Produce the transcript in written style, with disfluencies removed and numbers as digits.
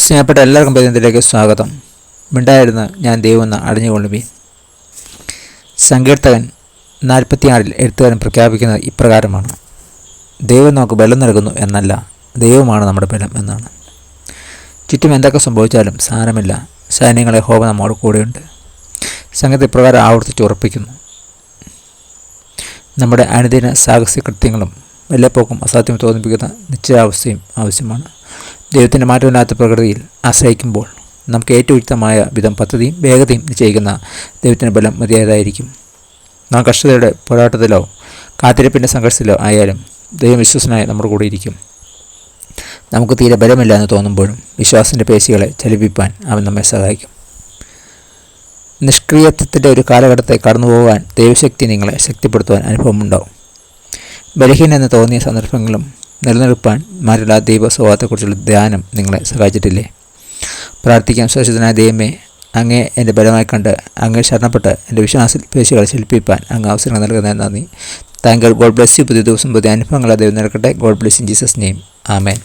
സ്നേഹപ്പെട്ട എല്ലാവർക്കും ഇതിലേക്ക് സ്വാഗതം. മിണ്ടായിരുന്ന് ഞാൻ ദൈവമെന്ന് അടഞ്ഞുകൊള്ളുവീൻ. സങ്കീർത്തകൻ 46 എഴുത്തുകാരൻ പ്രഖ്യാപിക്കുന്നത് ഇപ്രകാരമാണ്: ദൈവം നമുക്ക് ബലം നൽകുന്നു എന്നല്ല, ദൈവമാണ് നമ്മുടെ ബലം എന്നാണ്. ചുറ്റും എന്തൊക്കെ സംഭവിച്ചാലും സാരമില്ല, സൈന്യങ്ങളെ യഹോവ നമ്മോട് കൂടെയുണ്ട്. സംഗീതം ഇപ്രകാരം ആവർത്തിച്ച് ഉറപ്പിക്കുന്നു: നമ്മുടെ അനുദിന സാഹസിക കൃത്യങ്ങളും വെള്ളപ്പോക്കും അസാധ്യം തോന്നിപ്പിക്കുന്ന നിശ്ചയാവസ്ഥയും ആവശ്യമാണ്. ദൈവത്തിൻ്റെ മാറ്റമില്ലാത്ത പ്രകൃതിയിൽ ആശ്രയിക്കുമ്പോൾ നമുക്ക് ഏറ്റവും ഉചിതമായ വിധം പദ്ധതിയും വേഗതയും നിശ്ചയിക്കുന്ന ദൈവത്തിൻ്റെ ബലം മതിയായതായിരിക്കും. നാം കഷ്ടതയുടെ പോരാട്ടത്തിലോ കാത്തിരിപ്പിൻ്റെ സംഘർഷത്തിലോ ആയാലും ദൈവം വിശ്വസനായി നമ്മുടെ കൂടെ ഇരിക്കും. നമുക്ക് തീരെ ബലമില്ല എന്ന് തോന്നുമ്പോഴും വിശ്വാസത്തിൻ്റെ പേശികളെ ചലിപ്പിക്കാൻ അവൻ നമ്മെ സഹായിക്കും. നിഷ്ക്രിയത്വത്തിൻ്റെ ഒരു കാലഘട്ടത്തെ കടന്നുപോകാൻ ദൈവശക്തി നിങ്ങളെ ശക്തിപ്പെടുത്തുവാൻ അനുഭവമുണ്ടാവും. ബലഹീനെന്ന് തോന്നിയ സന്ദർഭങ്ങളും നിലനിൽപ്പാൻ മാറ്റുള്ള ദൈവ സ്വഭാവത്തെക്കുറിച്ചുള്ള ധ്യാനം നിങ്ങളെ സഹായിച്ചിട്ടില്ലേ? പ്രാർത്ഥിക്കാൻ സുരക്ഷിതനായ ദൈവമേ, അങ്ങേ എൻ്റെ ബലമായി കണ്ട് അങ്ങേ ശരണപ്പെട്ട് എൻ്റെ വിശ്വാസ പേശികളെ ശില്പിപ്പാൻ അങ്ങ് അവസരങ്ങൾ നൽകുന്നതിന് നന്ദി. Thank you. God bless you. പുതിയ ദിവസം പുതിയ അനുഭവങ്ങളെ ദൈവം നൽകട്ടെ. God bless in Jesus name. Amen.